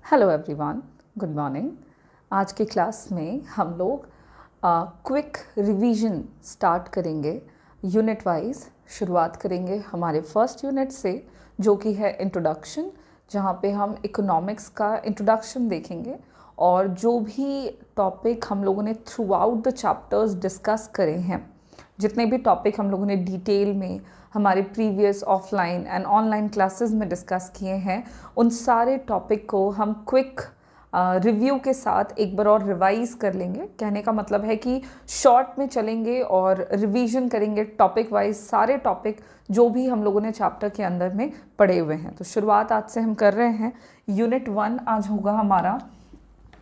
Hello everyone, good morning. आज के class में हम लोग क्विक रिवीजन स्टार्ट करेंगे। यूनिट वाइज शुरुआत करेंगे हमारे फर्स्ट यूनिट से, जो कि है इंट्रोडक्शन, जहाँ पे हम इकोनॉमिक्स का इंट्रोडक्शन देखेंगे और जो भी टॉपिक हम लोगों ने through out the chapters discuss करे हैं, जितने भी टॉपिक हम लोगों ने डिटेल में हमारे previous offline and online classes में डिस्कस किए हैं, उन सारे टॉपिक को हम क्विक रिव्यू के साथ एक बार और रिवाइज कर लेंगे। कहने का मतलब है कि शॉर्ट में चलेंगे और रिवीजन करेंगे टॉपिक वाइज सारे टॉपिक जो भी हम लोगों ने चैप्टर के अंदर में पढ़े हुए हैं। तो शुरुआत आज से हम कर रहे हैं। यूनिट 1 आज होगा हमारा।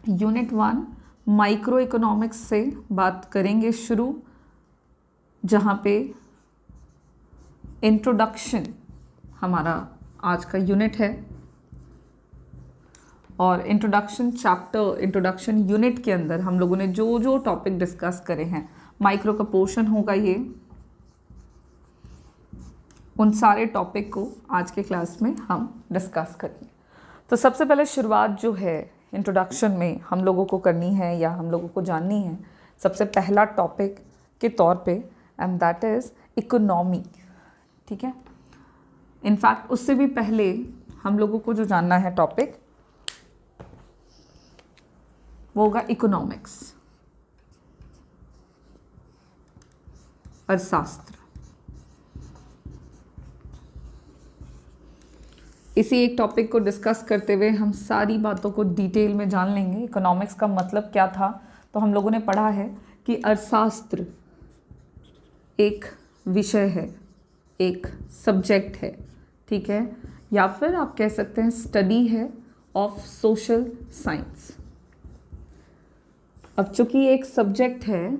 यूनिट 1 माइक्रो इकोनॉमिक्स से बात करेंगे शुरू, जहाँ पे इंट्रोडक्शन हमारा आज का यूनिट है। और इंट्रोडक्शन चैप्टर, इंट्रोडक्शन यूनिट के अंदर हम लोगों ने जो जो टॉपिक डिस्कस करे हैं, माइक्रो का पोर्शन होगा ये, उन सारे टॉपिक को आज के क्लास में हम डिस्कस करेंगे। तो सबसे पहले शुरुआत जो है इंट्रोडक्शन में हम लोगों को करनी है या हम लोगों को जाननी है, सबसे पहला टॉपिक के तौर पे, एंड दैट इज़ इकोनॉमी। ठीक है, इनफैक्ट उससे भी पहले हम लोगों को जो जानना है टॉपिक, वो होगा इकोनॉमिक्स, अर्थशास्त्र। इसी एक टॉपिक को डिस्कस करते हुए हम सारी बातों को डिटेल में जान लेंगे। इकोनॉमिक्स का मतलब क्या था, तो हम लोगों ने पढ़ा है कि अर्थशास्त्र एक विषय है, एक सब्जेक्ट है, ठीक है, या फिर आप कह सकते हैं स्टडी है ऑफ सोशल साइंस। अब चूंकि एक सब्जेक्ट है,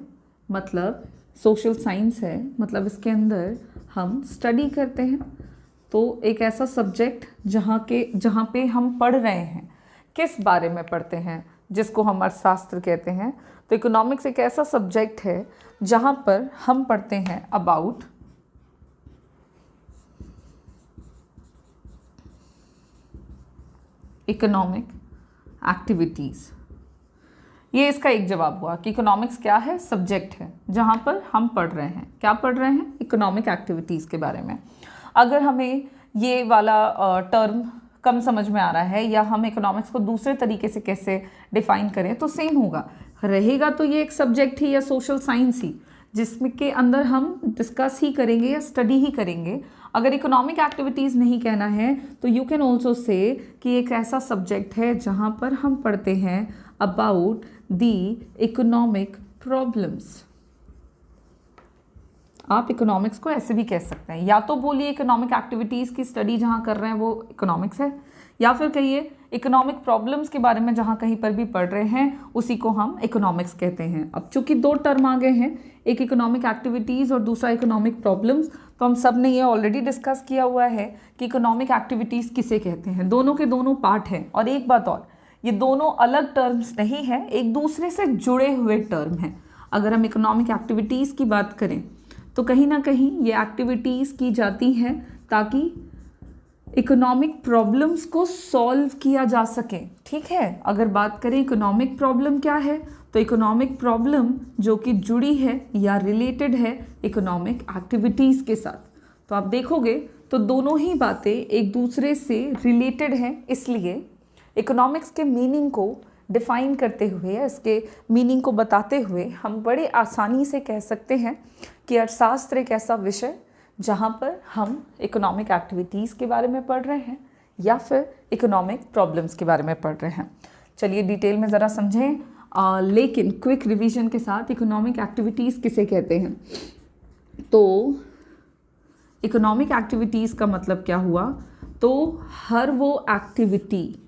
मतलब सोशल साइंस है, मतलब इसके अंदर हम स्टडी करते हैं, तो एक ऐसा सब्जेक्ट जहाँ पे हम पढ़ रहे हैं, किस बारे में पढ़ते हैं, जिसको हम अर्थशास्त्र कहते हैं। तो इकोनॉमिक्स एक ऐसा सब्जेक्ट है जहाँ पर हम पढ़ते हैं अबाउट इकोनॉमिक एक्टिविटीज़। ये इसका एक जवाब हुआ कि इकोनॉमिक्स क्या है, सब्जेक्ट है जहाँ पर हम पढ़ रहे हैं। क्या पढ़ रहे हैं? इकोनॉमिक एक्टिविटीज़ के बारे में। अगर हमें ये वाला टर्म कम समझ में आ रहा है या हम इकोनॉमिक्स को दूसरे तरीके से कैसे डिफाइन करें, तो सेम होगा, रहेगा तो ये एक सब्जेक्ट ही या सोशल साइंस ही, जिसमें के अंदर हम डिस्कस ही करेंगे या स्टडी ही करेंगे। अगर इकोनॉमिक एक्टिविटीज़ नहीं कहना है तो यू कैन ऑल्सो से कि एक ऐसा सब्जेक्ट है जहाँ पर हम पढ़ते हैं अबाउट द इकोनॉमिक प्रॉब्लम्स। आप इकोनॉमिक्स को ऐसे भी कह सकते हैं, या तो बोलिए इकोनॉमिक एक्टिविटीज़ की स्टडी जहाँ कर रहे हैं वो इकोनॉमिक्स है, या फिर कहिए इकोनॉमिक प्रॉब्लम्स के बारे में जहाँ कहीं पर भी पढ़ रहे हैं उसी को हम इकोनॉमिक्स कहते हैं। अब चूंकि दो टर्म आ गए हैं, एक इकोनॉमिक एक्टिविटीज़ और दूसरा इकोनॉमिक प्रॉब्लम्स, तो हम सब ने ये ऑलरेडी डिस्कस किया हुआ है कि इकोनॉमिक एक्टिविटीज़ किसे कहते हैं। दोनों के दोनों पार्ट हैं। और एक बात और, ये दोनों अलग टर्म्स नहीं हैं, एक दूसरे से जुड़े हुए टर्म हैं। अगर हम इकोनॉमिक एक्टिविटीज़ की बात करें तो कहीं ना कहीं ये एक्टिविटीज़ की जाती हैं ताकि इकोनॉमिक प्रॉब्लम्स को सॉल्व किया जा सके। ठीक है, अगर बात करें इकोनॉमिक प्रॉब्लम क्या है, तो इकोनॉमिक प्रॉब्लम जो कि जुड़ी है या रिलेटेड है इकोनॉमिक एक्टिविटीज़ के साथ। तो आप देखोगे तो दोनों ही बातें एक दूसरे से रिलेटेड हैं। इसलिए इकोनॉमिक्स के मीनिंग को डिफ़ाइन करते हुए, इसके मीनिंग को बताते हुए हम बड़े आसानी से कह सकते हैं कि अर्थशास्त्र एक ऐसा विषय जहाँ पर हम इकोनॉमिक एक्टिविटीज़ के बारे में पढ़ रहे हैं या फिर इकोनॉमिक प्रॉब्लम्स के बारे में पढ़ रहे हैं। चलिए डिटेल में ज़रा समझें, लेकिन क्विक रिवीजन के साथ इकोनॉमिक एक्टिविटीज़ किसे कहते हैं। तो इकोनॉमिक एक्टिविटीज़ का मतलब क्या हुआ, तो हर वो एक्टिविटी,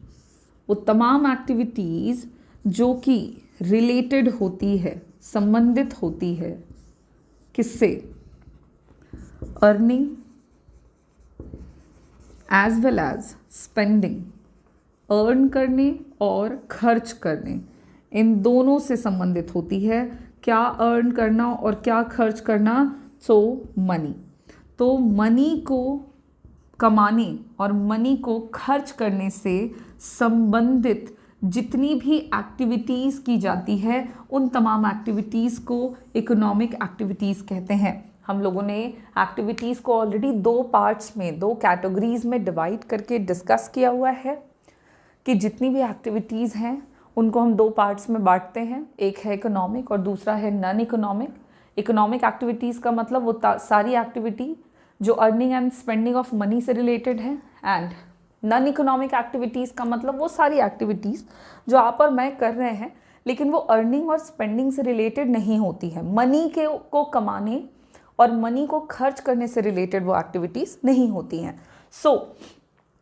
वो तमाम एक्टिविटीज़ जो कि रिलेटेड होती है, संबंधित होती है, किससे? Earning as well as spending. Earn करने और खर्च करने, इन दोनों से संबंधित होती है। क्या अर्न करना और क्या खर्च करना? सो मनी। तो मनी को कमाने और मनी को खर्च करने से संबंधित जितनी भी एक्टिविटीज़ की जाती है उन तमाम एक्टिविटीज़ को इकोनॉमिक एक्टिविटीज़ कहते हैं। हम लोगों ने एक्टिविटीज़ को ऑलरेडी 2 पार्ट्स में, 2 कैटेगरीज में डिवाइड करके डिस्कस किया हुआ है कि जितनी भी एक्टिविटीज़ हैं उनको हम 2 पार्ट्स में बांटते हैं, एक है इकोनॉमिक और दूसरा है नॉन इकोनॉमिक। इकोनॉमिक एक्टिविटीज़ का मतलब वो सारी एक्टिविटी जो earning and spending of money से रिलेटेड है, एंड नॉन इकोनॉमिक एक्टिविटीज़ का मतलब वो सारी एक्टिविटीज़ जो आप और मैं कर रहे हैं लेकिन वो अर्निंग और स्पेंडिंग से रिलेटेड नहीं होती है, मनी को कमाने और मनी को खर्च करने से रिलेटेड वो एक्टिविटीज़ नहीं होती हैं।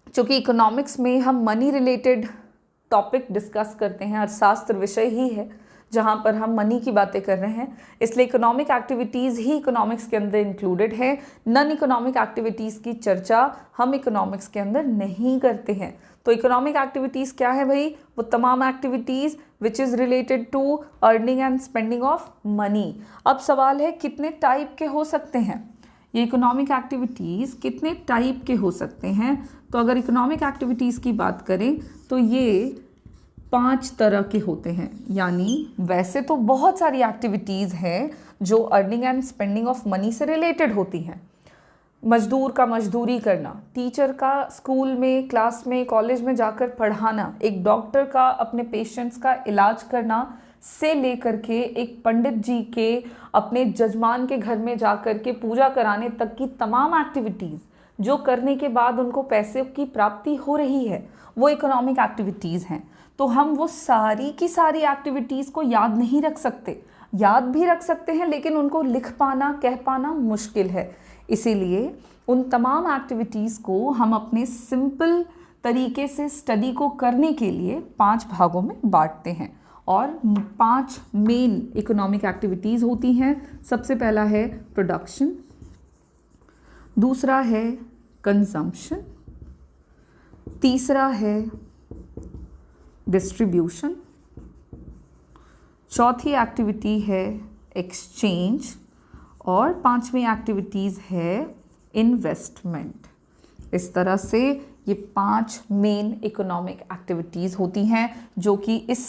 चूँकि इकोनॉमिक्स में हम मनी रिलेटेड टॉपिक डिस्कस करते हैं, अर्थशास्त्र विषय ही है जहाँ पर हम मनी की बातें कर रहे हैं, इसलिए इकोनॉमिक एक्टिविटीज़ ही इकोनॉमिक्स के अंदर इंक्लूडेड है। नॉन इकोनॉमिक एक्टिविटीज़ की चर्चा हम इकोनॉमिक्स के अंदर नहीं करते हैं। तो इकोनॉमिक एक्टिविटीज़ क्या है भाई? वो तमाम activities which is related to earning and spending of money. अब सवाल है कितने टाइप के हो सकते हैं ये इकोनॉमिक एक्टिविटीज़, कितने टाइप के हो सकते हैं? तो अगर इकोनॉमिक एक्टिविटीज़ की बात करें तो ये 5 तरह के होते हैं। यानी वैसे तो बहुत सारी एक्टिविटीज़ हैं जो earning and spending of money से रिलेटेड होती हैं। मजदूर का मजदूरी करना, टीचर का स्कूल में, क्लास में, कॉलेज में जाकर पढ़ाना, एक डॉक्टर का अपने पेशेंट्स का इलाज करना से लेकर के एक पंडित जी के अपने जजमान के घर में जाकर के पूजा कराने तक की तमाम एक्टिविटीज़ जो करने के बाद उनको पैसे की प्राप्ति हो रही है वो इकोनॉमिक एक्टिविटीज़ हैं। तो हम वो सारी की सारी एक्टिविटीज़ को याद नहीं रख सकते, याद भी रख सकते हैं लेकिन उनको लिख पाना, कह पाना मुश्किल है। इसीलिए उन तमाम एक्टिविटीज़ को हम अपने सिंपल तरीके से स्टडी को करने के लिए 5 भागों में बांटते हैं और 5 मेन इकोनॉमिक एक्टिविटीज़ होती हैं। सबसे पहला है प्रोडक्शन, दूसरा है कंजम्पशन, तीसरा है डिस्ट्रीब्यूशन, चौथी एक्टिविटी है एक्सचेंज और 5वीं एक्टिविटीज़ है इन्वेस्टमेंट। इस तरह से ये 5 मेन इकोनॉमिक एक्टिविटीज़ होती हैं जो कि इस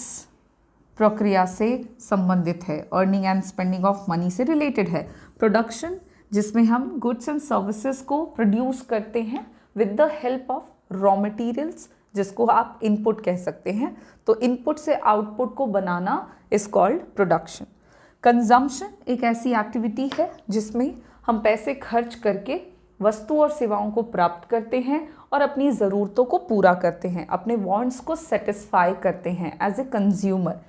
प्रक्रिया से संबंधित है, earning and spending of money से रिलेटेड है। प्रोडक्शन, जिसमें हम गुड्स एंड सर्विसेज को प्रोड्यूस करते हैं with the help of raw materials, जिसको आप इनपुट कह सकते हैं। तो इनपुट से आउटपुट को बनाना इज कॉल्ड प्रोडक्शन। कंजम्पशन एक ऐसी एक्टिविटी है जिसमें हम पैसे खर्च करके वस्तु और सेवाओं को प्राप्त करते हैं और अपनी ज़रूरतों को पूरा करते हैं, अपने वांट्स को सेटिस्फाई करते हैं एज ए कंज्यूमर।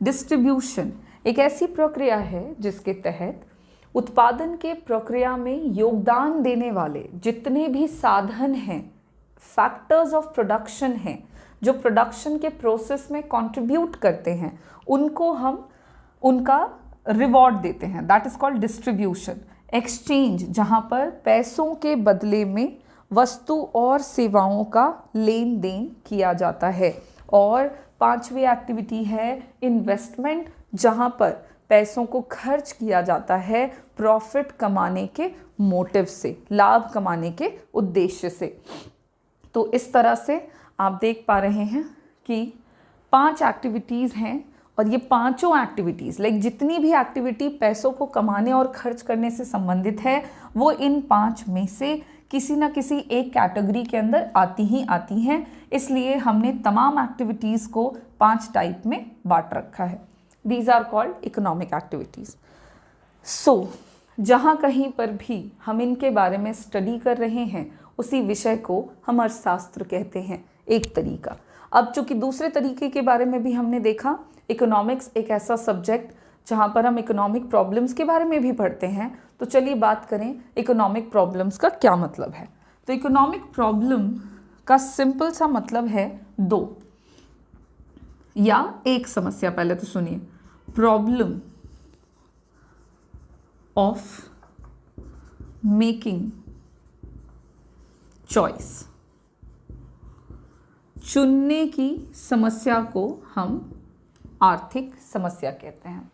डिस्ट्रीब्यूशन एक ऐसी प्रक्रिया है जिसके तहत उत्पादन के प्रक्रिया में योगदान देने वाले जितने भी साधन हैं, फैक्टर्स ऑफ प्रोडक्शन हैं, जो प्रोडक्शन के प्रोसेस में कंट्रीब्यूट करते हैं, उनको हम उनका रिवॉर्ड देते हैं, that is called distribution. Exchange, जहाँ पर पैसों के बदले में वस्तु और सेवाओं का लेन देन किया जाता है। और 5वीं एक्टिविटी है इन्वेस्टमेंट, जहाँ पर पैसों को खर्च किया जाता है प्रॉफिट कमाने के मोटिव से, लाभ कमाने के उद्देश्य से। तो इस तरह से आप देख पा रहे हैं कि 5 एक्टिविटीज़ हैं और ये पांचों एक्टिविटीज़ जितनी भी एक्टिविटी पैसों को कमाने और खर्च करने से संबंधित है वो इन 5 में से किसी न किसी एक कैटेगरी के अंदर आती ही आती हैं। इसलिए हमने तमाम एक्टिविटीज़ को 5 टाइप में बांट रखा है। These are called economic activities. So जहाँ कहीं पर भी हम इनके बारे में स्टडी कर रहे हैं उसी विषय को हम अर्थशास्त्र कहते हैं, एक तरीका। अब चूँकि दूसरे तरीके के बारे में भी हमने देखा, इकोनॉमिक्स एक ऐसा सब्जेक्ट जहाँ पर हम इकोनॉमिक प्रॉब्लम्स के बारे में भी पढ़ते हैं, तो चलिए बात करें इकोनॉमिक प्रॉब्लम्स का क्या मतलब है। तो इकोनॉमिक प्रॉब्लम का सिंपल सा मतलब है 2 या एक समस्या। पहले तो सुनिए, प्रॉब्लम ऑफ मेकिंग चॉइस, चुनने की समस्या को हम आर्थिक समस्या कहते हैं।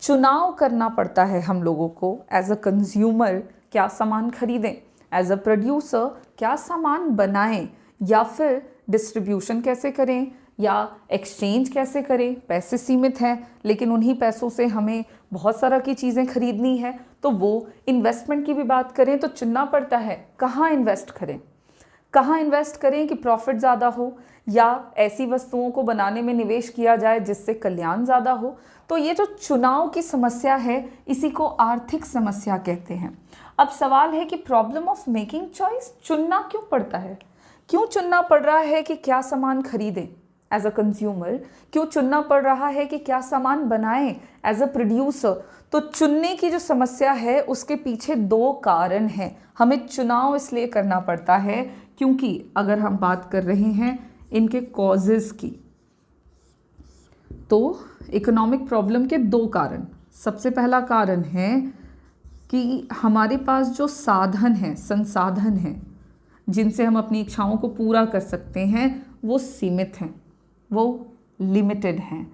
चुनाव करना पड़ता है हम लोगों को एज अ कंज्यूमर, क्या सामान खरीदें, एज अ प्रोड्यूसर क्या सामान बनाएं या फिर डिस्ट्रीब्यूशन कैसे करें या एक्सचेंज कैसे करें। पैसे सीमित हैं लेकिन उन्हीं पैसों से हमें बहुत सारा की चीज़ें खरीदनी है, तो वो इन्वेस्टमेंट की भी बात करें तो चुनना पड़ता है कहाँ इन्वेस्ट करें, कहाँ इन्वेस्ट करें कि प्रॉफिट ज़्यादा हो, या ऐसी वस्तुओं को बनाने में निवेश किया जाए जिससे कल्याण ज़्यादा हो। तो ये जो चुनाव की समस्या है इसी को आर्थिक समस्या कहते हैं। अब सवाल है कि प्रॉब्लम ऑफ मेकिंग चॉइस, चुनना क्यों पड़ता है, क्यों चुनना पड़ रहा है कि क्या सामान खरीदें एज अ कंज्यूमर, क्यों चुनना पड़ रहा है कि क्या सामान बनाएं एज अ प्रोड्यूसर। तो चुनने की जो समस्या है उसके पीछे दो कारण हैं। हमें चुनाव इसलिए करना पड़ता है क्योंकि अगर हम बात कर रहे हैं इनके कॉजेज़ की, तो इकोनॉमिक प्रॉब्लम के दो कारण। सबसे पहला कारण है कि हमारे पास जो साधन हैं, संसाधन हैं जिनसे हम अपनी इच्छाओं को पूरा कर सकते हैं वो सीमित हैं, वो लिमिटेड हैं।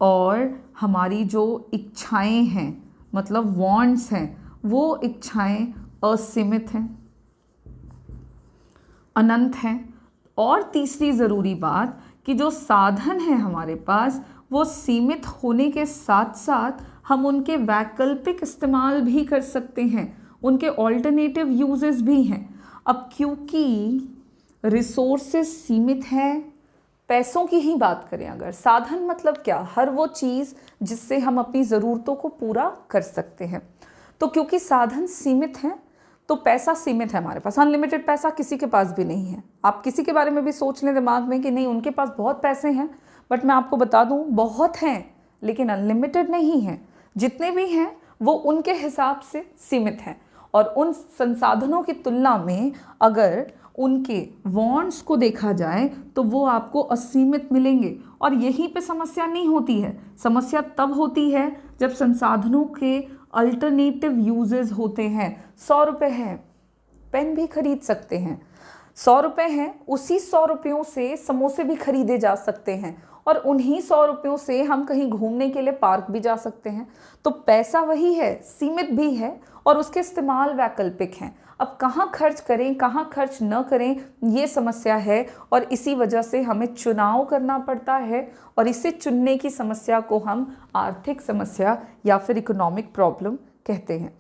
और हमारी जो इच्छाएं हैं मतलब वांट्स हैं, वो इच्छाएं असीमित हैं, अनंत हैं। और तीसरी ज़रूरी बात कि जो साधन हैं हमारे पास वो सीमित होने के साथ साथ हम उनके वैकल्पिक इस्तेमाल भी कर सकते हैं, उनके ऑल्टरनेटिव यूजेस भी हैं। अब क्योंकि रिसोर्सेज सीमित हैं, पैसों की ही बात करें अगर, साधन मतलब क्या, हर वो चीज़ जिससे हम अपनी ज़रूरतों को पूरा कर सकते हैं। तो क्योंकि साधन सीमित हैं तो पैसा सीमित है हमारे पास, अनलिमिटेड पैसा किसी के पास भी नहीं है। आप किसी के बारे में भी सोच लें दिमाग में कि नहीं उनके पास बहुत पैसे हैं, बट मैं आपको बता दूं बहुत हैं लेकिन अनलिमिटेड नहीं हैं। जितने भी हैं वो उनके हिसाब से सीमित हैं और उन संसाधनों की तुलना में अगर उनके वांट्स को देखा जाए तो वो आपको असीमित मिलेंगे। और यहीं पे समस्या नहीं होती है, समस्या तब होती है जब संसाधनों के अल्टरनेटिव यूजेस होते हैं। 100 रुपये है, पेन भी खरीद सकते हैं, 100 रुपये हैं, उसी 100 रुपयों से समोसे भी खरीदे जा सकते हैं और उन्हीं 100 रुपयों से हम कहीं घूमने के लिए पार्क भी जा सकते हैं। तो पैसा वही है, सीमित भी है और उसके इस्तेमाल वैकल्पिक हैं। अब कहाँ खर्च करें कहाँ खर्च न करें ये समस्या है और इसी वजह से हमें चुनाव करना पड़ता है और इसे चुनने की समस्या को हम आर्थिक समस्या या फिर इकोनॉमिक प्रॉब्लम कहते हैं।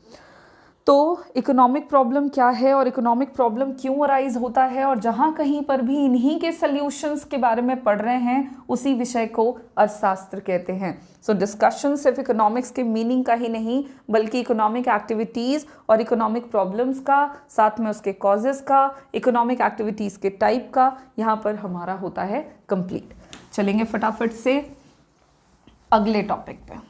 तो इकोनॉमिक प्रॉब्लम क्या है और इकोनॉमिक प्रॉब्लम क्यों अराइज होता है, और जहाँ कहीं पर भी इन्हीं के सल्यूशंस के बारे में पढ़ रहे हैं उसी विषय को अर्थशास्त्र कहते हैं। सो डिस्कशन सिर्फ इकोनॉमिक्स के मीनिंग का ही नहीं बल्कि इकोनॉमिक एक्टिविटीज़ और इकोनॉमिक प्रॉब्लम्स का, साथ में उसके कॉजेज़ का, इकोनॉमिक एक्टिविटीज़ के टाइप का यहाँ पर हमारा होता है कंप्लीट। चलेंगे फटाफट से अगले टॉपिक पे।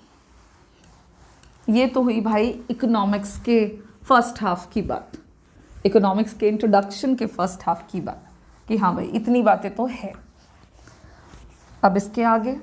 ये तो हुई भाई इकोनॉमिक्स के फर्स्ट हाफ की बात, इकोनॉमिक्स के इंट्रोडक्शन के फर्स्ट हाफ की बात कि हाँ भाई इतनी बातें तो है। अब इसके आगे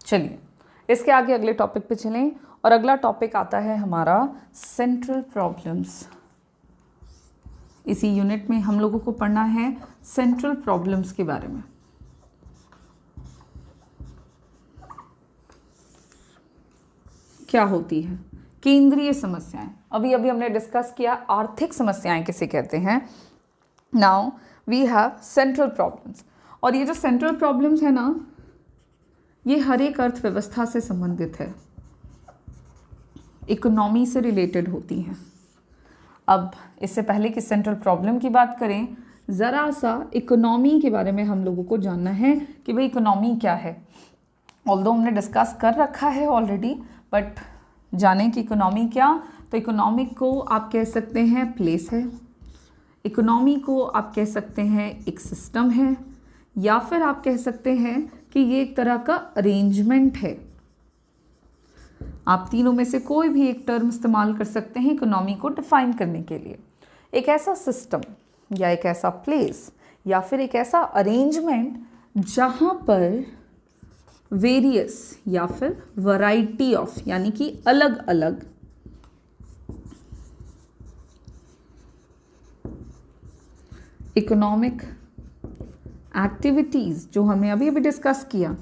चलिए इसके आगे अगले टॉपिक पे चलें और अगला टॉपिक आता है हमारा सेंट्रल प्रॉब्लम्स। इसी यूनिट में हम लोगों को पढ़ना है सेंट्रल प्रॉब्लम्स के बारे में। क्या होती है केंद्रीय समस्याएं, अभी अभी हमने डिस्कस किया आर्थिक समस्याएं किसे कहते हैं। Now we have central problems, और ये जो सेंट्रल प्रॉब्लम्स है ना ये हर एक अर्थव्यवस्था से संबंधित है, इकोनॉमी से रिलेटेड होती हैं। अब इससे पहले कि सेंट्रल प्रॉब्लम की बात करें, ज़रा सा इकोनॉमी के बारे में हम लोगों को जानना है कि भाई इकोनॉमी क्या है। ऑल्दो हमने डिस्कस कर रखा है ऑलरेडी, बट जाने कि इकोनॉमी क्या, तो इकोनॉमिक को आप कह सकते हैं प्लेस है, इकोनॉमी को आप कह सकते हैं एक सिस्टम है, या फिर आप कह सकते हैं कि ये एक तरह का अरेंजमेंट है। आप तीनों में से कोई भी एक टर्म इस्तेमाल कर सकते हैं इकोनॉमी को डिफाइन करने के लिए। एक ऐसा सिस्टम या एक ऐसा प्लेस या फिर एक ऐसा अरेंजमेंट जहाँ पर वेरियस या फिर वैरायटी ऑफ, यानी कि अलग अलग इकोनॉमिक एक्टिविटीज़, जो हमने अभी अभी डिस्कस किया,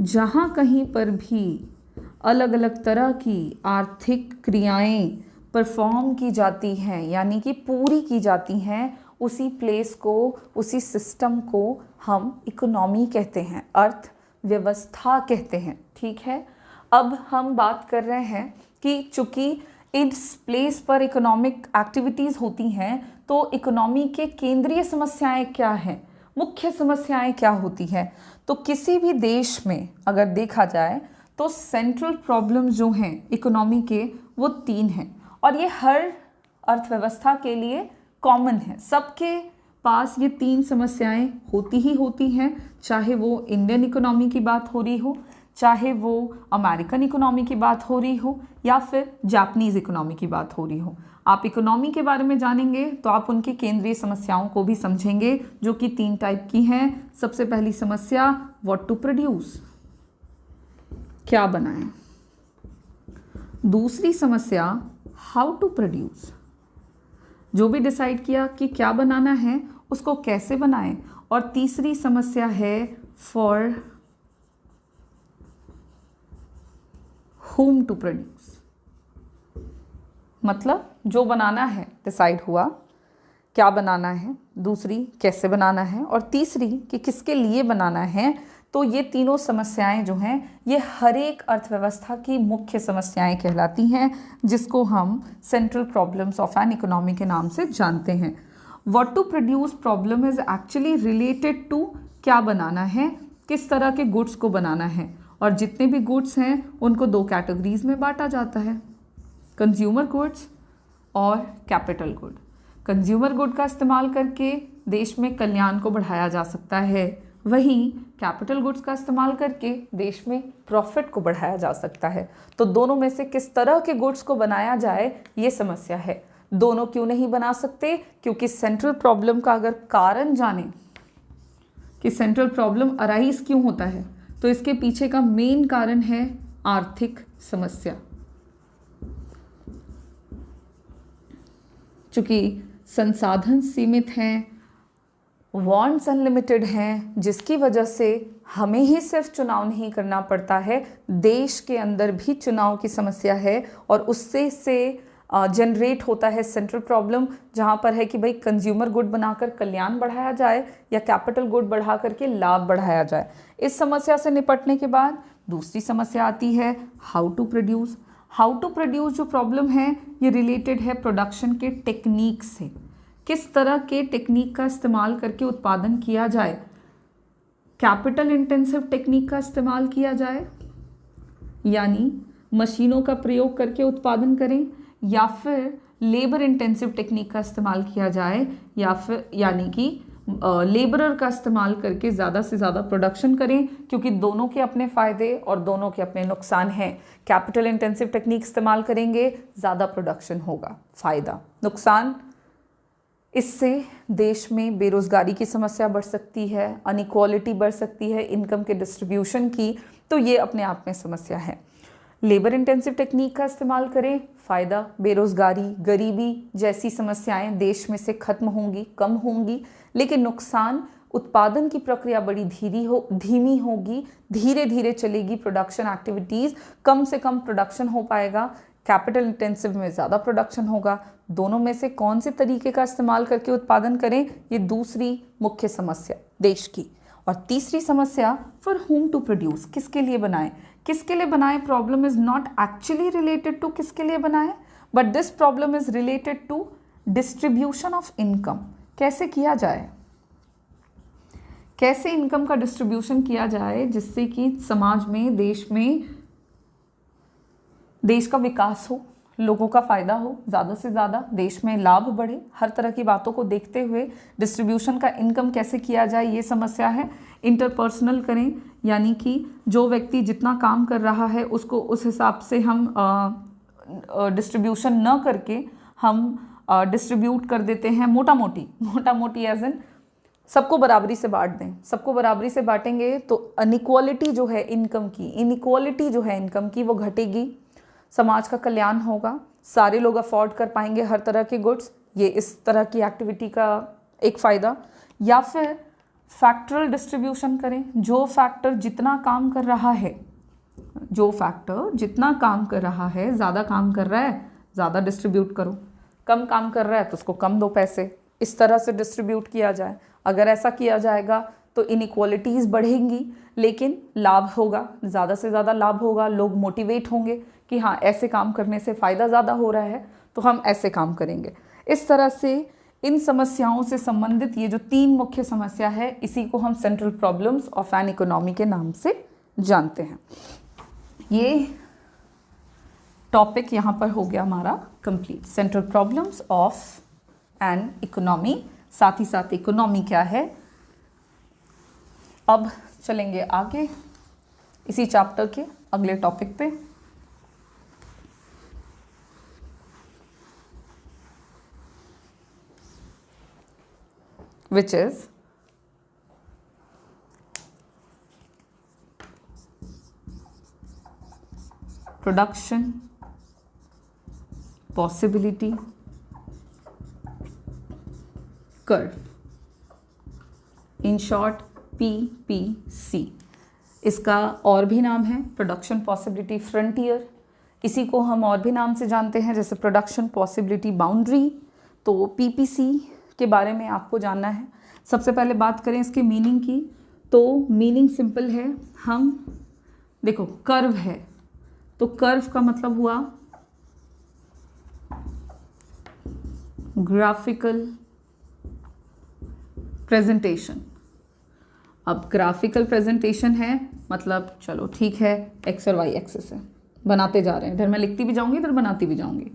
जहाँ कहीं पर भी अलग अलग तरह की आर्थिक क्रियाएं परफॉर्म की जाती हैं, यानी कि पूरी की जाती हैं, उसी प्लेस को, उसी सिस्टम को हम इकोनॉमी कहते हैं, अर्थव्यवस्था कहते हैं। ठीक है, अब हम बात कर रहे हैं कि चूंकि इस प्लेस पर इकोनॉमिक एक्टिविटीज़ होती हैं, तो इकोनॉमी के केंद्रीय समस्याएं क्या हैं, मुख्य समस्याएं क्या होती हैं। तो किसी भी देश में अगर देखा जाए तो सेंट्रल प्रॉब्लम जो हैं इकोनॉमी के, वो 3 हैं, और ये हर अर्थव्यवस्था के लिए कॉमन है। सबके पास ये 3 समस्याएं होती ही होती हैं, चाहे वो इंडियन इकोनॉमी की बात हो रही हो, चाहे वो अमेरिकन इकोनॉमी की बात हो रही हो, या फिर जापानीज़ इकोनॉमी की बात हो रही हो। आप इकोनॉमी के बारे में जानेंगे तो आप उनकी केंद्रीय समस्याओं को भी समझेंगे, जो कि 3 टाइप की हैं। सबसे पहली समस्या, व्हाट टू प्रोड्यूस, क्या बनाएं। दूसरी समस्या, हाउ टू प्रोड्यूस, जो भी डिसाइड किया कि क्या बनाना है उसको कैसे बनाएं। और तीसरी समस्या है, फॉर whom टू प्रोड्यूस, मतलब जो बनाना है डिसाइड हुआ क्या बनाना है, दूसरी कैसे बनाना है, और तीसरी कि किसके लिए बनाना है। तो ये तीनों समस्याएं जो हैं ये हर एक अर्थव्यवस्था की मुख्य समस्याएं कहलाती हैं, जिसको हम central problems of an economy के नाम से जानते हैं। What to produce problem is actually related to क्या बनाना है, किस तरह के गुड्स को बनाना है, और जितने भी गुड्स हैं उनको 2 कैटेगरीज में बांटा जाता है, कंज्यूमर गुड्स और कैपिटल गुड। कंज्यूमर गुड का इस्तेमाल करके देश में कल्याण को बढ़ाया जा सकता है, वहीं कैपिटल गुड्स का इस्तेमाल करके देश में प्रॉफिट को बढ़ाया जा सकता है। तो दोनों में से किस तरह के गुड्स को बनाया जाए ये समस्या है। दोनों क्यों नहीं बना सकते, क्योंकि सेंट्रल प्रॉब्लम का अगर कारण जाने कि सेंट्रल प्रॉब्लम अराइज क्यों होता है, तो इसके पीछे का मेन कारण है आर्थिक समस्या। चूंकि संसाधन सीमित हैं, वांट्स अनलिमिटेड हैं, जिसकी वजह से हमें ही सिर्फ चुनाव नहीं करना पड़ता है, देश के अंदर भी चुनाव की समस्या है, और उससे जनरेट होता है सेंट्रल प्रॉब्लम, जहाँ पर है कि भाई कंज्यूमर गुड बनाकर कल्याण बढ़ाया जाए या कैपिटल गुड बढ़ा करके लाभ बढ़ाया जाए। इस समस्या से निपटने के बाद दूसरी समस्या आती है, how to produce. How to produce जो प्रॉब्लम है ये रिलेटेड है प्रोडक्शन के टेक्निक से, किस तरह के टेक्निक का इस्तेमाल करके उत्पादन किया जाए। कैपिटल इंटेंसिव टेक्निक का इस्तेमाल किया जाए, यानी मशीनों का प्रयोग करके उत्पादन करें, या फिर लेबर इंटेंसिव टेक्निक का इस्तेमाल किया जाए, या फिर यानी कि लेबरर का इस्तेमाल करके ज़्यादा से ज़्यादा प्रोडक्शन करें, क्योंकि दोनों के अपने फ़ायदे और दोनों के अपने नुकसान हैं। कैपिटल इंटेंसिव टेक्निक इस्तेमाल करेंगे, ज़्यादा प्रोडक्शन होगा, फ़ायदा, नुकसान, इससे देश में बेरोज़गारी की समस्या बढ़ सकती है, अनइक्वालिटी बढ़ सकती है इनकम के डिस्ट्रीब्यूशन की, तो ये अपने आप में समस्या है। लेबर इंटेंसिव टेक्निक का इस्तेमाल करें, फ़ायदा, बेरोज़गारी, गरीबी जैसी समस्याएं देश में से खत्म होंगी, कम होंगी, लेकिन नुकसान, उत्पादन की प्रक्रिया बड़ी धीमी होगी, धीरे धीरे चलेगी प्रोडक्शन एक्टिविटीज़, कम से कम प्रोडक्शन हो पाएगा, कैपिटल इंटेंसिव में ज़्यादा प्रोडक्शन होगा। दोनों में से कौन से तरीके का इस्तेमाल करके उत्पादन करें, ये दूसरी मुख्य समस्या देश की। और तीसरी समस्या, फॉर होम टू प्रोड्यूस, किसके लिए बनाएं, किसके लिए बनाएं। Problem is not actually related to किसके लिए बनाएं, but this problem is related to distribution of income. कैसे किया जाए, कैसे इनकम का डिस्ट्रीब्यूशन किया जाए जिससे कि समाज में, देश का विकास हो, लोगों का फ़ायदा हो, ज़्यादा से ज़्यादा देश में लाभ बढ़े। हर तरह की बातों को देखते हुए डिस्ट्रीब्यूशन का इनकम कैसे किया जाए ये समस्या है। इंटरपर्सनल करें, यानी कि जो व्यक्ति जितना काम कर रहा है उसको उस हिसाब से हम डिस्ट्रीब्यूशन न करके हम डिस्ट्रीब्यूट कर देते हैं मोटा मोटी एज एन सबको बराबरी से बांट दें, सबको बराबरी से बांटेंगे तो अनइक्वालिटी जो है इनकम की, इनइक्वालिटी जो है इनकम की वो घटेगी, समाज का कल्याण होगा, सारे लोग अफोर्ड कर पाएंगे हर तरह के गुड्स। ये इस तरह की एक्टिविटी का एक फ़ायदा। या फिर फैक्टरल डिस्ट्रीब्यूशन करें, जो फैक्टर जितना काम कर रहा है, जो फैक्टर जितना काम कर रहा है, ज़्यादा काम कर रहा है ज़्यादा डिस्ट्रीब्यूट करो, कम काम कर रहा है तो उसको कम दो पैसे, इस तरह से डिस्ट्रीब्यूट किया जाए। अगर ऐसा किया जाएगा तो इनइक्वालिटीज़ बढ़ेंगी लेकिन लाभ होगा, ज़्यादा से ज़्यादा लाभ होगा, लोग मोटिवेट होंगे कि हाँ ऐसे काम करने से फ़ायदा ज़्यादा हो रहा है तो हम ऐसे काम करेंगे। इस तरह से इन समस्याओं से संबंधित ये जो 3 मुख्य समस्या है इसी को हम central problems of an economy के नाम से जानते हैं। ये टॉपिक यहाँ पर हो गया हमारा complete, central problems of an economy, साथ ही साथ इकोनॉमी क्या है। अब चलेंगे आगे इसी चैप्टर के अगले टॉपिक पे, which is production possibility curve, in short PPC। इसका और भी नाम है प्रोडक्शन पॉसिबिलिटी फ्रंटियर, इसी को हम और भी नाम से जानते हैं जैसे प्रोडक्शन पॉसिबिलिटी बाउंड्री। तो पीपीसी के बारे में आपको जानना है। सबसे पहले बात करें इसके मीनिंग की, तो मीनिंग सिंपल है। हम देखो कर्व है तो कर्व का मतलब हुआ ग्राफिकल प्रेजेंटेशन। अब ग्राफिकल प्रेजेंटेशन है मतलब चलो ठीक है एक्स और वाई एक्सिस है, बनाते जा रहे हैं, इधर मैं लिखती भी जाऊंगी इधर बनाती भी जाऊंगी,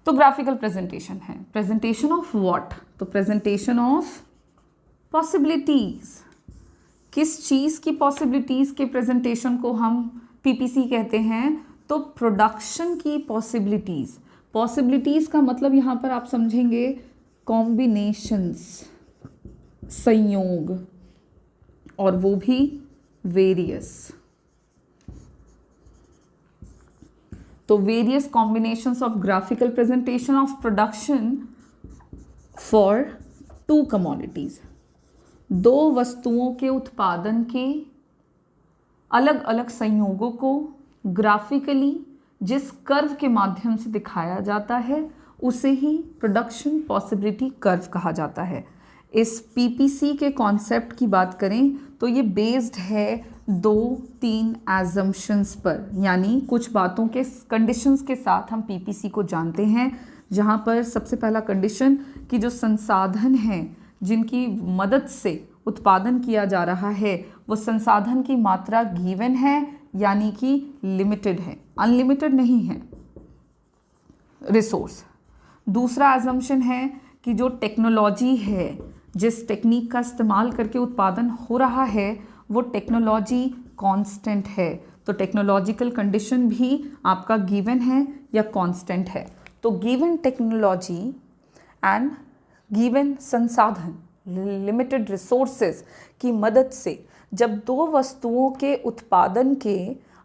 तो ग्राफिकल प्रेजेंटेशन है। Presentation of what? तो प्रेजेंटेशन ऑफ पॉसिबिलिटीज। किस चीज़ की पॉसिबिलिटीज के प्रेजेंटेशन को हम पीपीसी कहते हैं? तो प्रोडक्शन की पॉसिबिलिटीज। पॉसिबिलिटीज का मतलब यहाँ पर आप समझेंगे कॉम्बिनेशंस, संयोग, और वो भी वेरियस। तो various combinations of graphical presentation of production for 2 commodities. 2 वस्तुओं के उत्पादन के अलग अलग संयोगों को ग्राफिकली जिस कर्व के माध्यम से दिखाया जाता है उसे ही प्रोडक्शन पॉसिबिलिटी कर्व कहा जाता है। इस पीपीसी के कॉन्सेप्ट की बात करें तो ये बेस्ड है 2-3 एजम्पशंस पर, यानी कुछ बातों के कंडीशंस के साथ हम पीपीसी को जानते हैं। जहाँ पर सबसे पहला कंडीशन कि जो संसाधन हैं जिनकी मदद से उत्पादन किया जा रहा है वो संसाधन की मात्रा गिवन है यानी कि लिमिटेड है, अनलिमिटेड नहीं है रिसोर्स। दूसरा एजम्पशन है कि जो टेक्नोलॉजी है, जिस टेक्निक का इस्तेमाल करके उत्पादन हो रहा है वो टेक्नोलॉजी कांस्टेंट है। तो टेक्नोलॉजिकल कंडीशन भी आपका गिवन है या कांस्टेंट है। तो गिवन टेक्नोलॉजी एंड गिवन संसाधन, लिमिटेड रिसोर्सेज की मदद से जब 2 वस्तुओं के उत्पादन के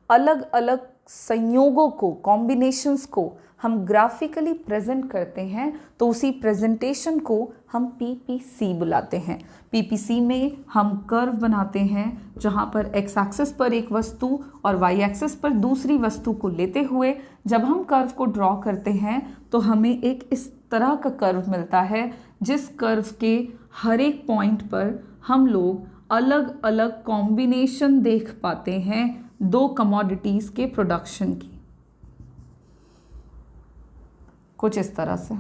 अलग अलग संयोगों को, कॉम्बिनेशंस को हम ग्राफिकली प्रेजेंट करते हैं तो उसी प्रेजेंटेशन को हम पीपीसी बुलाते हैं। पीपीसी में हम कर्व बनाते हैं जहां पर एक्स एक्सिस पर एक वस्तु और वाई एक्सिस पर दूसरी वस्तु को लेते हुए जब हम कर्व को ड्रॉ करते हैं तो हमें एक इस तरह का कर्व मिलता है जिस कर्व के हर एक पॉइंट पर हम लोग अलग अलग कॉम्बिनेशन देख पाते हैं 2 कमोडिटीज़ के प्रोडक्शन की, कुछ इस तरह से।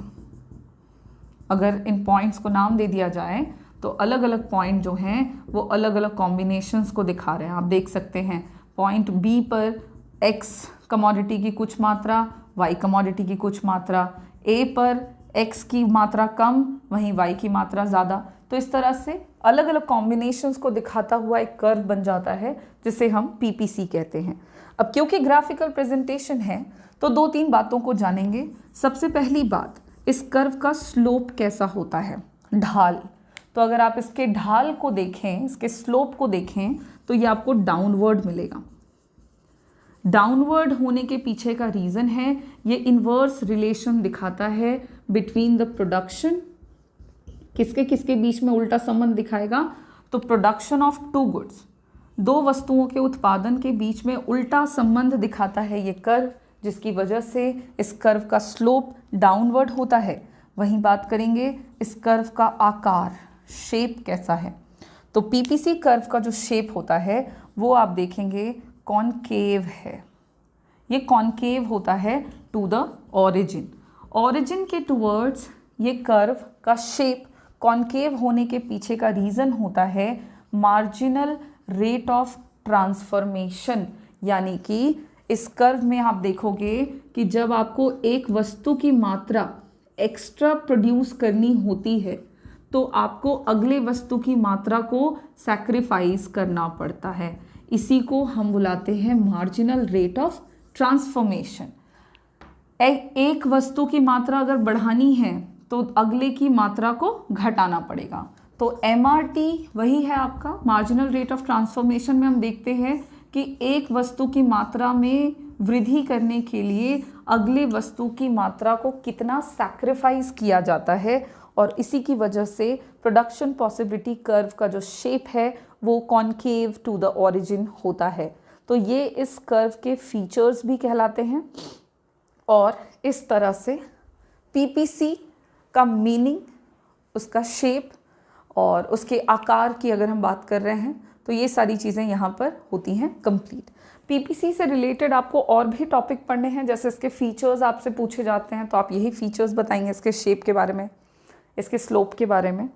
अगर इन पॉइंट्स को नाम दे दिया जाए तो अलग अलग पॉइंट जो हैं वो अलग अलग कॉम्बिनेशंस को दिखा रहे हैं। आप देख सकते हैं पॉइंट बी पर एक्स कमोडिटी की कुछ मात्रा, वाई कमोडिटी की कुछ मात्रा, ए पर एक्स की मात्रा कम वहीं वाई की मात्रा ज़्यादा। तो इस तरह से अलग अलग कॉम्बिनेशंस को दिखाता हुआ एक कर्व बन जाता है जिसे हम पीपीसी कहते हैं। अब क्योंकि ग्राफिकल प्रेजेंटेशन है तो 2-3 बातों को जानेंगे। सबसे पहली बात, इस कर्व का स्लोप कैसा होता है, ढाल। तो अगर आप इसके ढाल को देखें, इसके स्लोप को देखें, तो ये आपको डाउनवर्ड मिलेगा। डाउनवर्ड होने के पीछे का रीज़न है ये इन्वर्स रिलेशन दिखाता है बिटवीन द प्रोडक्शन, किसके किसके बीच में उल्टा संबंध दिखाएगा, तो प्रोडक्शन ऑफ टू गुड्स, दो वस्तुओं के उत्पादन के बीच में उल्टा संबंध दिखाता है ये कर्व, जिसकी वजह से इस कर्व का स्लोप डाउनवर्ड होता है। वहीं बात करेंगे इस कर्व का आकार, शेप कैसा है, तो पीपीसी कर्व का जो शेप होता है वो आप देखेंगे कॉनकेव है। ये कॉनकेव होता है टू द ऑरिजिन, ऑरिजिन के टूवर्ड्स ये कर्व का शेप कॉनकेव होने के पीछे का रीज़न होता है मार्जिनल रेट ऑफ ट्रांसफॉर्मेशन, यानी कि इस कर्व में आप देखोगे कि जब आपको एक वस्तु की मात्रा एक्स्ट्रा प्रोड्यूस करनी होती है तो आपको अगले वस्तु की मात्रा को सैक्रिफाइस करना पड़ता है। इसी को हम बुलाते हैं मार्जिनल रेट ऑफ ट्रांसफॉर्मेशन। एक वस्तु की मात्रा अगर बढ़ानी है तो अगले की मात्रा को घटाना पड़ेगा। तो MRT वही है आपका मार्जिनल रेट ऑफ ट्रांसफॉर्मेशन में हम देखते हैं कि एक वस्तु की मात्रा में वृद्धि करने के लिए अगले वस्तु की मात्रा को कितना सैक्रिफाइस किया जाता है, और इसी की वजह से प्रोडक्शन पॉसिबिलिटी कर्व का जो शेप है वो कॉनकेव टू द ऑरिजिन होता है। तो ये इस कर्व के फीचर्स भी कहलाते हैं। और इस तरह से पीपीसी का मीनिंग, उसका शेप और उसके आकार की अगर हम बात कर रहे हैं तो ये सारी चीज़ें यहाँ पर होती हैं कंप्लीट। पीपीसी से रिलेटेड आपको और भी टॉपिक पढ़ने हैं, जैसे इसके फीचर्स आपसे पूछे जाते हैं तो आप यही फीचर्स बताएंगे, इसके शेप के बारे में, इसके स्लोप के बारे में।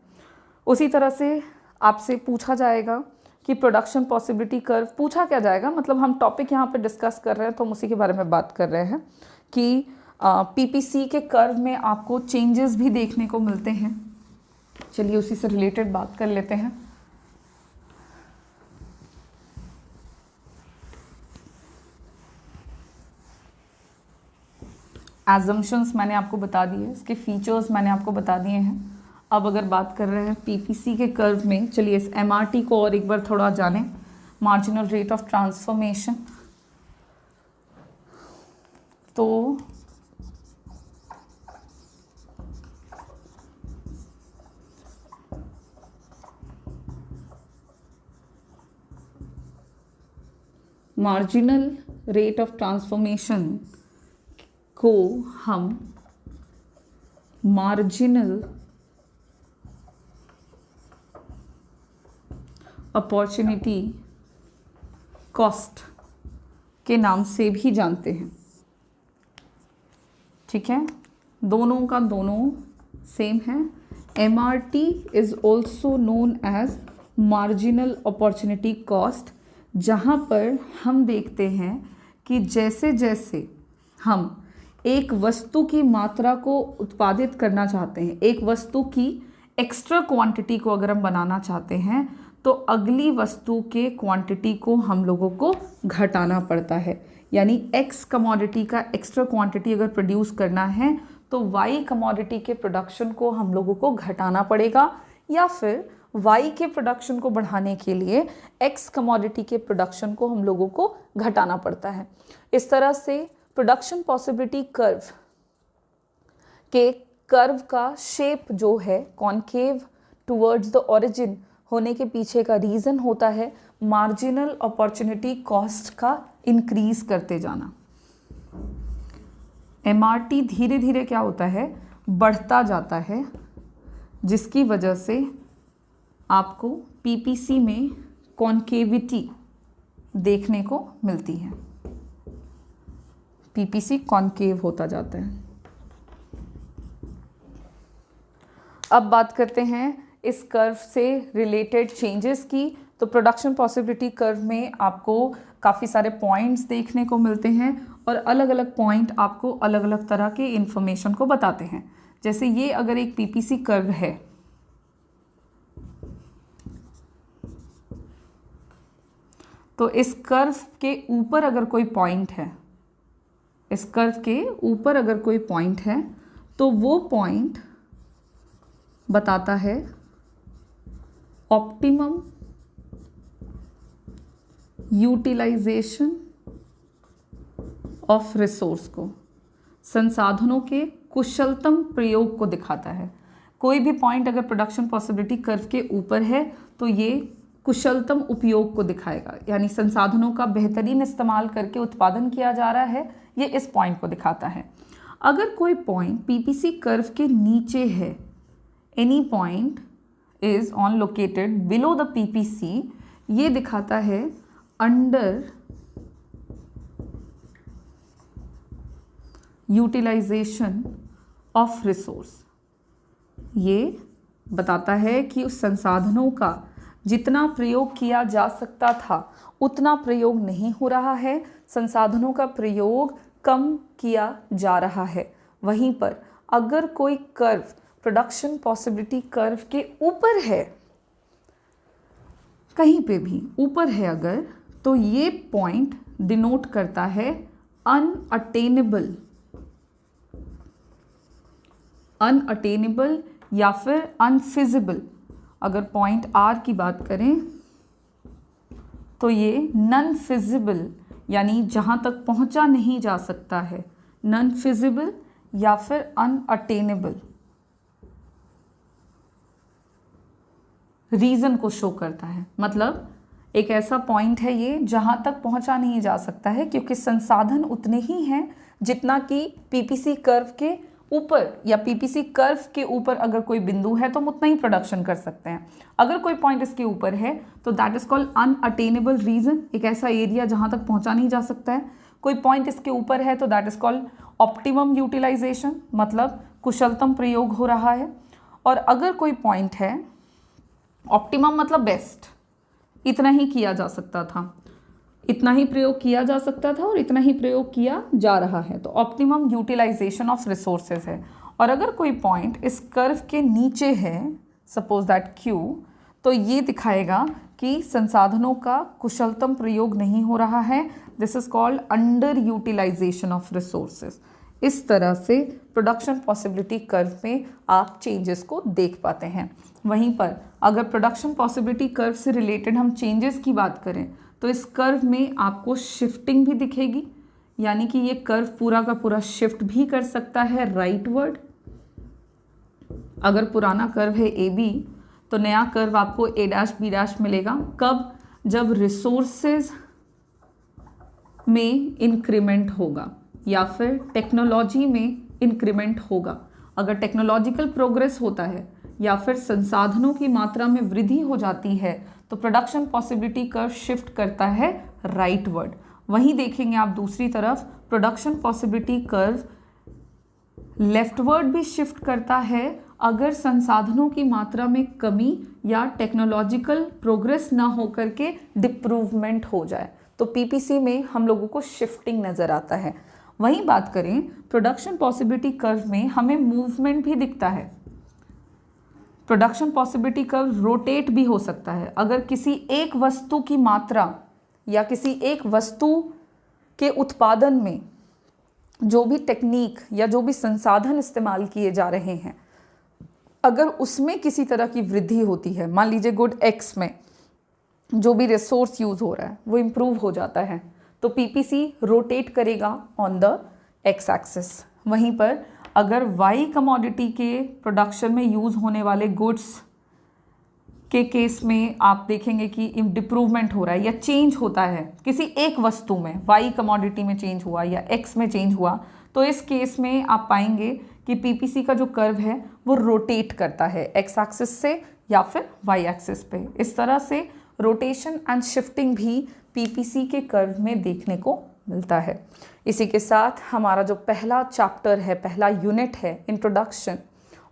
उसी तरह से आपसे पूछा जाएगा कि प्रोडक्शन पॉसिबिलिटी कर्व, पूछा क्या जाएगा मतलब हम टॉपिक यहाँ पे डिस्कस कर रहे हैं तो हम उसी के बारे में बात कर रहे हैं कि पीपीसी के कर्व में आपको चेंजेस भी देखने को मिलते हैं। चलिए उसी से रिलेटेड बात कर लेते हैं। एजम्पशंस मैंने आपको बता दिए, इसके फीचर्स मैंने आपको बता दिए हैं। अब अगर बात कर रहे हैं पीपीसी के कर्व में, चलिए इस MRT को और एक बार थोड़ा जानें, मार्जिनल रेट ऑफ ट्रांसफॉर्मेशन। तो मार्जिनल रेट ऑफ ट्रांसफॉर्मेशन को हम मार्जिनल अपॉर्चुनिटी कॉस्ट के नाम से भी जानते हैं। ठीक है, दोनों का दोनों सेम है। MRT is also known as marginal opportunity cost, जहाँ पर हम देखते हैं कि जैसे जैसे हम एक वस्तु की मात्रा को उत्पादित करना चाहते हैं, एक वस्तु की एक्स्ट्रा क्वांटिटी को अगर हम बनाना चाहते हैं तो अगली वस्तु के क्वांटिटी को हम लोगों को घटाना पड़ता है। यानी X कमोडिटी का एक्स्ट्रा क्वांटिटी अगर प्रोड्यूस करना है तो Y कमोडिटी के प्रोडक्शन को हम लोगों को घटाना पड़ेगा, या फिर Y के प्रोडक्शन को बढ़ाने के लिए X कमोडिटी के प्रोडक्शन को हम लोगों को घटाना पड़ता है। इस तरह से प्रोडक्शन पॉसिबिलिटी कर्व के कर्व का शेप जो है कॉनकेव टुवर्ड्स द ओरिजिन होने के पीछे का रीज़न होता है मार्जिनल अपॉर्चुनिटी कॉस्ट का इंक्रीज करते जाना। MRT धीरे धीरे क्या होता है, बढ़ता जाता है, जिसकी वजह से आपको पीपीसी में कॉनकेविटी देखने को मिलती है। पीपीसी कॉनकेव होता जाता है। अब बात करते हैं इस कर्व से रिलेटेड चेंजेस की। तो प्रोडक्शन पॉसिबिलिटी कर्व में आपको काफ़ी सारे पॉइंट्स देखने को मिलते हैं और अलग अलग पॉइंट आपको अलग अलग तरह के इंफॉर्मेशन को बताते हैं। जैसे ये अगर एक पीपीसी कर्व है तो इस कर्व के ऊपर अगर कोई पॉइंट है, इस कर्व के ऊपर अगर कोई पॉइंट है तो वो पॉइंट बताता है ऑप्टिमम यूटिलाइजेशन ऑफ रिसोर्स को, संसाधनों के कुशलतम प्रयोग को दिखाता है। कोई भी पॉइंट अगर प्रोडक्शन पॉसिबिलिटी कर्व के ऊपर है तो ये कुशलतम उपयोग को दिखाएगा, यानी संसाधनों का बेहतरीन इस्तेमाल करके उत्पादन किया जा रहा है, ये इस पॉइंट को दिखाता है। अगर कोई पॉइंट पीपीसी कर्व के नीचे है, any point is on located below the PPC, ये दिखाता है अंडर यूटिलाइजेशन ऑफ रिसोर्स। ये बताता है कि उस संसाधनों का जितना प्रयोग किया जा सकता था उतना प्रयोग नहीं हो रहा है, संसाधनों का प्रयोग कम किया जा रहा है। वहीं पर अगर कोई कर्व प्रोडक्शन पॉसिबिलिटी कर्व के ऊपर है, कहीं पे भी ऊपर है अगर, तो ये पॉइंट डिनोट करता है अनअटेनेबल या फिर अनफिजिबल। अगर पॉइंट आर की बात करें तो ये नॉन फिजिबल, यानी जहाँ तक पहुँचा नहीं जा सकता है, नॉन फिजिबल या फिर अनअटेनेबल रीज़न को शो करता है। मतलब एक ऐसा पॉइंट है ये जहाँ तक पहुँचा नहीं जा सकता है क्योंकि संसाधन उतने ही हैं जितना कि पीपीसी कर्व के ऊपर, या पीपीसी कर्व के ऊपर अगर कोई बिंदु है तो हम उतना ही प्रोडक्शन कर सकते हैं। अगर कोई पॉइंट इसके ऊपर है तो that is called unattainable region, एक ऐसा एरिया जहां तक पहुंचा नहीं जा सकता है। कोई पॉइंट इसके ऊपर है तो that is called optimum utilisation, मतलब कुशलतम प्रयोग हो रहा है। और अगर कोई पॉइंट है, ऑप्टिमम मतलब बेस्ट, इतना ही किया जा सकता था, इतना ही प्रयोग किया जा सकता था और इतना ही प्रयोग किया जा रहा है, तो ऑप्टिमम यूटिलाइजेशन ऑफ रिसोर्सेज है। और अगर कोई पॉइंट इस कर्व के नीचे है, सपोज दैट क्यू, तो ये दिखाएगा कि संसाधनों का कुशलतम प्रयोग नहीं हो रहा है। This is called under utilisation of resources. इस तरह से प्रोडक्शन पॉसिबिलिटी कर्व में आप चेंजेस को देख पाते हैं। वहीं पर अगर प्रोडक्शन पॉसिबिलिटी कर्व से रिलेटेड हम चेंजेस की बात करें तो इस कर्व में आपको शिफ्टिंग भी दिखेगी, यानी कि ये कर्व पूरा का पूरा शिफ्ट भी कर सकता है राइटवर्ड। अगर पुराना कर्व है ए बी तो नया कर्व आपको ए डैश बी डैश मिलेगा। कब? जब रिसोर्सेज में इंक्रीमेंट होगा या फिर टेक्नोलॉजी में इंक्रीमेंट होगा। अगर टेक्नोलॉजिकल प्रोग्रेस होता है या फिर संसाधनों की मात्रा में वृद्धि हो जाती है तो प्रोडक्शन पॉसिबिलिटी कर्व शिफ्ट करता है राइटवर्ड। वहीं देखेंगे आप दूसरी तरफ प्रोडक्शन पॉसिबिलिटी कर्व लेफ्टवर्ड भी शिफ्ट करता है अगर संसाधनों की मात्रा में कमी या टेक्नोलॉजिकल प्रोग्रेस ना होकर के डिप्रूवमेंट हो जाए, तो पीपीसी में हम लोगों को शिफ्टिंग नज़र आता है। वहीं बात करें प्रोडक्शन पॉसिबिलिटी कर्व में हमें मूवमेंट भी दिखता है। प्रोडक्शन पॉसिबिलिटी कर्व रोटेट भी हो सकता है। अगर किसी एक वस्तु की मात्रा या किसी एक वस्तु के उत्पादन में जो भी टेक्निक या जो भी संसाधन इस्तेमाल किए जा रहे हैं, अगर उसमें किसी तरह की वृद्धि होती है, मान लीजिए गुड एक्स में जो भी रिसोर्स यूज़ हो रहा है वो इम्प्रूव हो जाता है, तो पीपीसी रोटेट करेगा ऑन द एक्स एक्सिस। वहीं पर अगर वाई कमोडिटी के प्रोडक्शन में यूज़ होने वाले गुड्स के केस में आप देखेंगे कि डिप्रूवमेंट हो रहा है या चेंज होता है किसी एक वस्तु में, वाई कमोडिटी में चेंज हुआ या एक्स में चेंज हुआ, तो इस केस में आप पाएंगे कि पीपीसी का जो कर्व है वो रोटेट करता है एक्स एक्सिस से या फिर वाई एक्सिस पे। इस तरह से रोटेशन एंड शिफ्टिंग भी पीपीसी के कर्व में देखने को मिलता है। इसी के साथ हमारा जो पहला चैप्टर है, पहला यूनिट है इंट्रोडक्शन,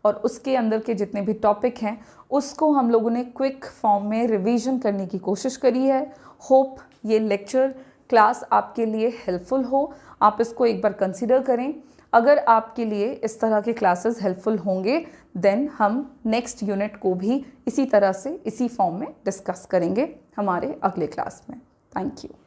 और उसके अंदर के जितने भी टॉपिक हैं उसको हम लोगों ने क्विक फॉर्म में रिवीजन करने की कोशिश करी है। होप ये लेक्चर क्लास आपके लिए हेल्पफुल हो, आप इसको एक बार कंसिडर करें। अगर आपके लिए इस तरह के क्लासेस हेल्पफुल होंगे देन हम नेक्स्ट यूनिट को भी इसी तरह से इसी फॉर्म में डिस्कस करेंगे हमारे अगले क्लास में। Thank you.